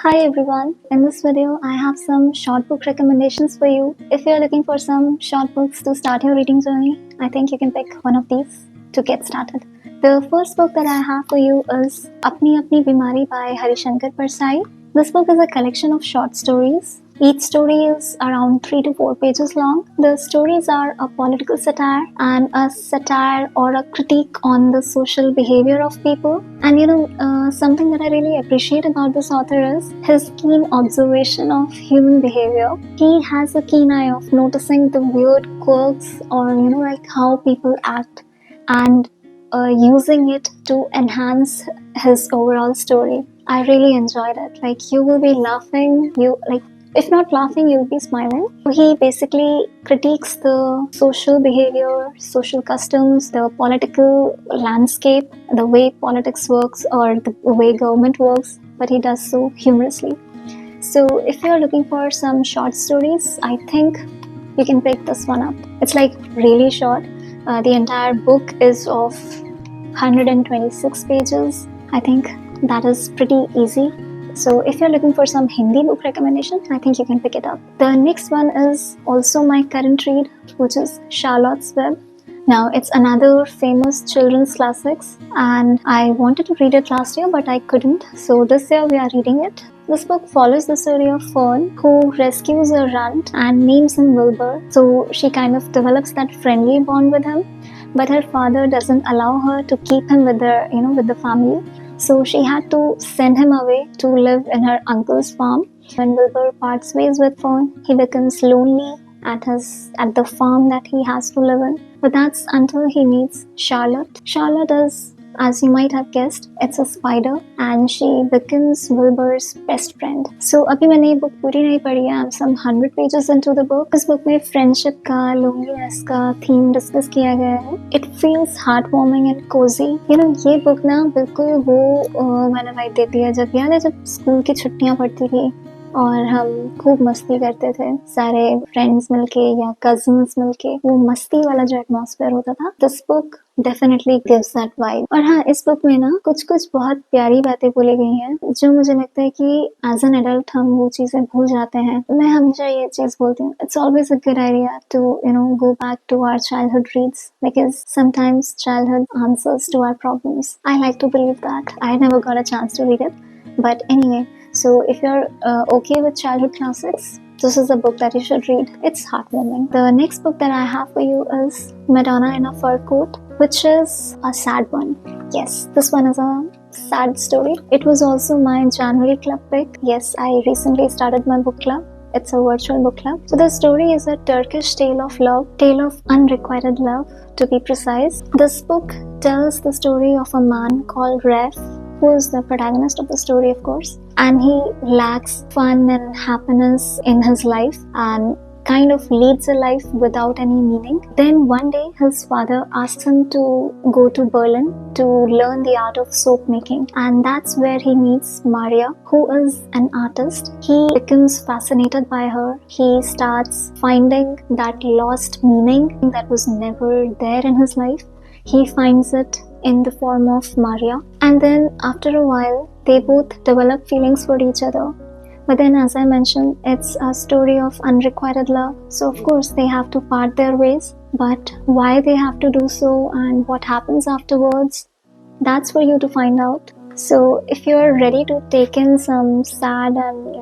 Hi everyone, in this video I have some short book recommendations for you. If you are looking for some short books to start your reading journey, I think you can pick one of these to get started. The first book that I have for you is Apni Apni Bimari by Harishankar Persai. This book is a collection of short stories. Each story is around 3 to 4 pages long. The stories are a political satire and a satire or a critique on the social behavior of people. And something that I really appreciate about this author is his keen observation of human behavior. He has a keen eye of noticing the weird quirks or, like how people act and using it to enhance his overall story. I really enjoyed it. Like, you will be laughing, if not laughing, you'll be smiling. He basically critiques the social behavior, social customs, the political landscape, the way politics works or the way government works, but he does so humorously. So if you're looking for some short stories, I think you can pick this one up. It's like really short. The entire book is of 126 pages. I think that is pretty easy. So if you're looking for some Hindi book recommendation, I think you can pick it up. The next one is also my current read, which is Charlotte's Web. Now, it's another famous children's classics, and I wanted to read it last year, but I couldn't. So this year we are reading it. This book follows the story of Fern, who rescues a runt and names him Wilbur. So she kind of develops that friendly bond with him, but her father doesn't allow her to keep him with the family. So she had to send him away to live in her uncle's farm. When Wilbur parts ways with Fern, he becomes lonely at the farm that he has to live in. But that's until he meets Charlotte. Charlotte is, as you might have guessed, it's a spider, and she becomes Wilbur's best friend. So अभी मैंने ये book पूरी नहीं पढ़ी है. I'm some 100 pages into the book. इस book में friendship का, loneliness का theme discuss किया गया है. It feels heartwarming and cozy. ये book ना बिल्कुल वो मैंने vibe देती है जब याद है जब स्कूल की छुट्टियाँ पड़ती थी और हम खूब मस्ती करते थे सारे फ्रेंड्स मिलके या कजिन्स मिलके. वो मस्ती वाला जो एटमॉस्फेयर होता था, this book definitely gives that vibe. और हाँ, इस बुक में ना कुछ कुछ बहुत प्यारी बातें बोली गई हैं जो मुझे लगता है कि एज एन एडल्ट हम वो चीजें भूल जाते हैं. मैं हमेशा ये चीज बोलती हूँ, it's always a good idea to go back to our childhood reads because sometimes childhood answers to our problems. I like to believe that. I never got a chance to read it, but anyway. So if you're okay with childhood classics, this is a book that you should read. It's heartwarming. The next book that I have for you is Madonna in a Fur Coat, which is a sad one. Yes, this one is a sad story. It was also my January club pick. Yes, I recently started my book club. It's a virtual book club. So the story is a Turkish tale of unrequited love, to be precise. This book tells the story of a man called Ref, who is the protagonist of the story, of course, and he lacks fun and happiness in his life and kind of leads a life without any meaning. Then one day his father asks him to go to Berlin to learn the art of soap making, and that's where he meets Maria, who is an artist. He becomes fascinated by her. He starts finding that lost meaning that was never there in his life. He finds it in the form of Maria, and then after a while they both develop feelings for each other. But then, as I mentioned, it's a story of unrequited love, so of course they have to part their ways. But why they have to do so and what happens afterwards, that's for you to find out. So if you're ready to take in some sad and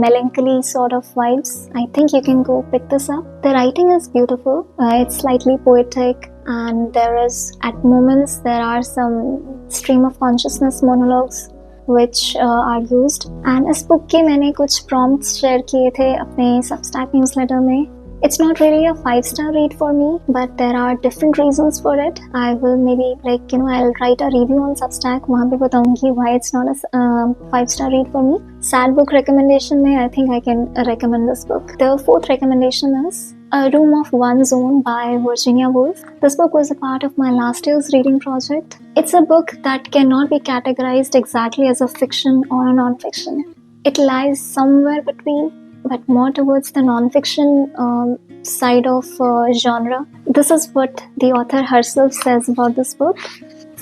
melancholy sort of vibes, I think you can go pick this up. The writing is beautiful. It's slightly poetic, and at moments there are some stream of consciousness monologues which are used. And इस book के मैंने कुछ prompts share किए थे अपने Substack newsletter में. It's not really a 5-star read for me, but there are different reasons for it. I will maybe I'll write a review on Substack. वहाँ पे बताऊँगी why it's not a 5-star read for me. Sad book recommendation में I think I can recommend this book. The fourth recommendation is A Room of One's Own by Virginia Woolf. This book was a part of my last year's reading project. It's a book that cannot be categorized exactly as a fiction or a non-fiction. It lies somewhere between, but more towards the non-fiction side of genre. This is what the author herself says about this book.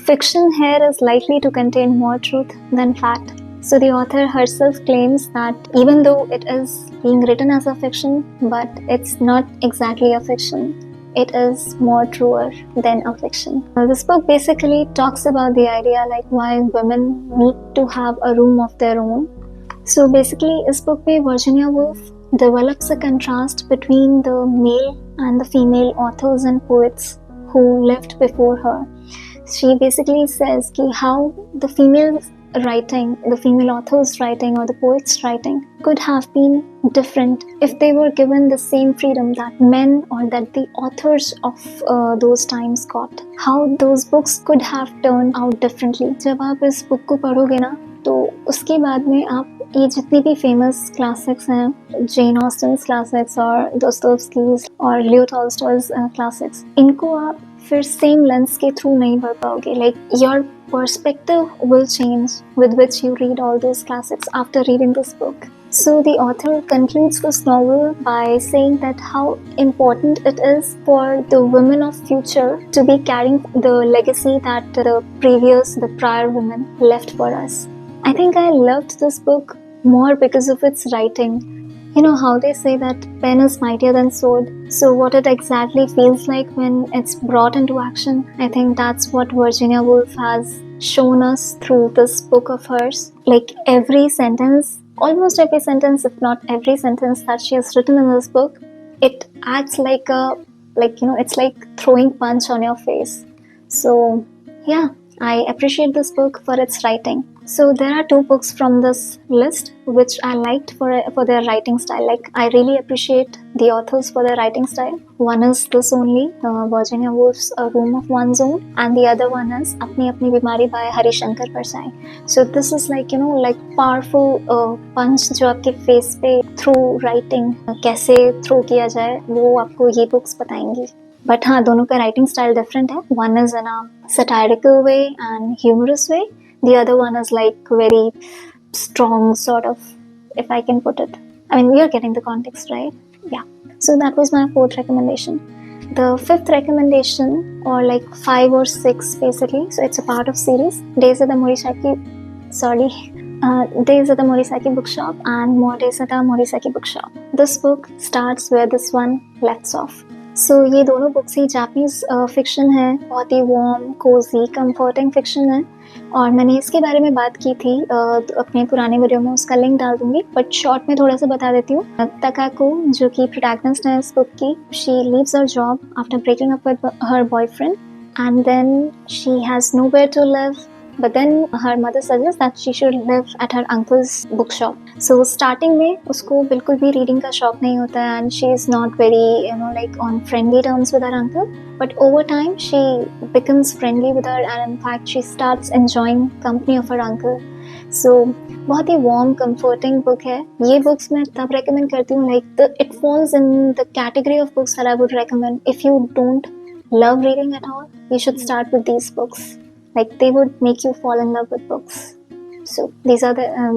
Fiction here is likely to contain more truth than fact. So the author herself claims that even though it is being written as a fiction, but it's not exactly a fiction. It is more truer than a fiction. This book basically talks about the idea like why women need to have a room of their own. So basically इस book में Virginia Woolf develops a contrast between the male and the female authors and poets who lived before her. She basically says कि how the female writing, the female author's writing or the poet's writing could have been different if they were given the same freedom that men or that the authors of those times got. How those books could have turned out differently. जब आप इस book को पढ़ोगे ना तो उसके बाद में आप ये जितनी भी फेमस क्लासिक्स हैं, जेन ऑस्टन्स क्लासिक्स और दोस्तोव्स्कीज और लियो टॉल्स्टॉयज क्लासिक्स, इनको आप फिर सेम लेंस के थ्रू नहीं पढ़ पाओगे. Like your perspective will change with which you read all those classics after reading this book. So the author concludes this novel by saying that how important it is for the women of future to be carrying the legacy that the prior women left for us. I think I loved this book more because of its writing. You know how they say that pen is mightier than sword. So what it exactly feels like when it's brought into action, I think that's what Virginia Woolf has shown us through this book of hers. Like every sentence, almost every sentence, if not every sentence that she has written in this book, it acts like it's like throwing punch on your face. So yeah, I appreciate this book for its writing. So there are two books from this list which I liked for their writing style. Like I really appreciate the authors for their writing style. One is this only, Virginia Woolf's A Room of One's Own, and the other one is Apni Apni Bimari by Harishankar Persai. So this is like powerful punch जो आपके face पे through writing कैसे throw किया जाए वो आपको ये books बताएंगी. But हाँ, दोनों का writing style different है. One is in a satirical way and humorous way. The other one is like very strong sort of, if I can put it. I mean, you're getting the context, right? Yeah. So that was my fourth recommendation. The fifth recommendation, or like 5 or 6 basically, so it's a part of series, Days at the Morisaki Bookshop and More Days at the Morisaki Bookshop. This book starts where this one left off. So ये दोनों books ही Japanese fiction है, बहुत ही warm, Cozi, comforting fiction है. और मैंने इसके बारे में बात की थी अपने पुराने वीडियो में, उसका लिंक डाल दूंगी, बट शॉर्ट में थोड़ा सा बता देती हूँ. तकाको जो कि प्रोटैगनिस्ट है इस बुक की, she leaves her job after breaking up with her boyfriend and then she has nowhere to live. But then her mother suggests that she should live at her uncle's bookshop. So starting में उसको बिल्कुल भी reading का शौक नहीं होता है and she is not very like on friendly terms with her uncle. But over time she becomes friendly with her and in fact she starts enjoying company of her uncle. So बहुत ही warm, comforting book है. ये books मैं तब recommend करती हूँ it falls in the category of books that I would recommend. If you don't love reading at all, you should start with these books. Like they would make you fall in love with books. So these are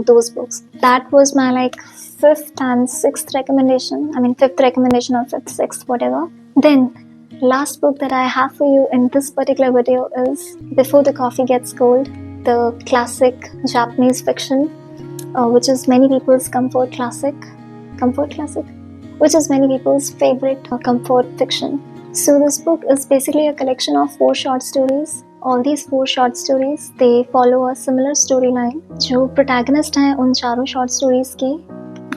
those books. That was my fifth and sixth recommendation. I mean fifth recommendation or fifth, sixth, whatever. Then last book that I have for you in this particular video is Before the Coffee Gets Cold, the classic Japanese fiction, which is many people's comfort classic, which is many people's favorite comfort fiction. So this book is basically a collection of 4 short stories. All these 4 short stories, they follow a similar storyline. जो protagonist हैं उन चारों short stories के,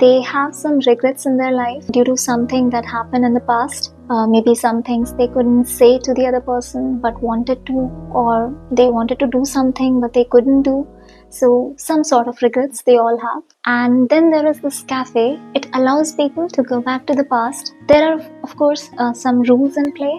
they have some regrets in their life due to something that happened in the past. Maybe some things they couldn't say to the other person but wanted to, or they wanted to do something but they couldn't do. So some sort of regrets they all have. And then there is this cafe. It allows people to go back to the past. There are of course some rules in play.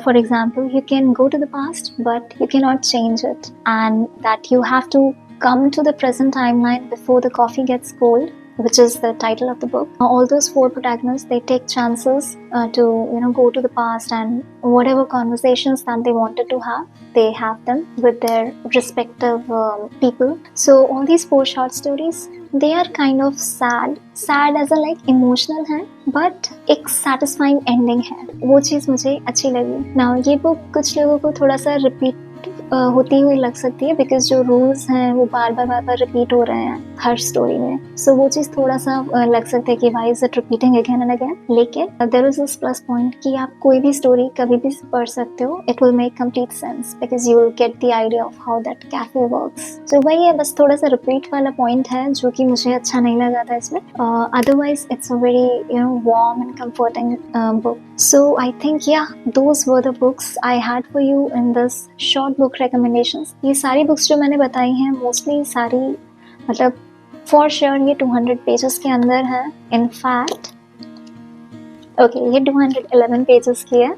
For example, you can go to the past but you cannot change it, and that you have to come to the present timeline before the coffee gets cold, which is the title of the book. All those 4 protagonists, they take chances to go to the past, and whatever conversations that they wanted to have, they have them with their respective people. So all these 4 short stories, they are kind of sad as a emotional है, but एक satisfying ending है. वो चीज़ मुझे अच्छी लगी. Now ये book कुछ लोगों को थोड़ा सा होती हुई लग सकती है, बिकॉज जो रूल्स हैं वो बार बार रिपीट हो रहे हैं हर स्टोरी में। सो वो चीज़ थोड़ा सा लग सकता है कि why is it repeating again and again. लेकिन there is this plus point कि आप कोई भी स्टोरी कभी भी पढ़ सकते हो, it will make complete sense because you will get the idea of how that cafe works. So वही है, बस थोड़ा सा रिपीट वाला पॉइंट है जो कि मुझे अच्छा नहीं लगा था इसमें। Otherwise it's a very warm and comforting book. So I think those were the books I had for you in this short book recommendations. ये सारी बुक्स जो मैंने बताई हैं मोस्टली सारी मतलब फॉर श्योर ये 200 पेजेस के अंदर है। इन फैक्ट ये 211 पेजेस की है,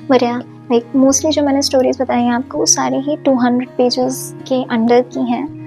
बट लाइक मोस्टली जो मैंने स्टोरीज बताई हैं आपको वो सारी ही 200 पेजेस के अंडर की हैं।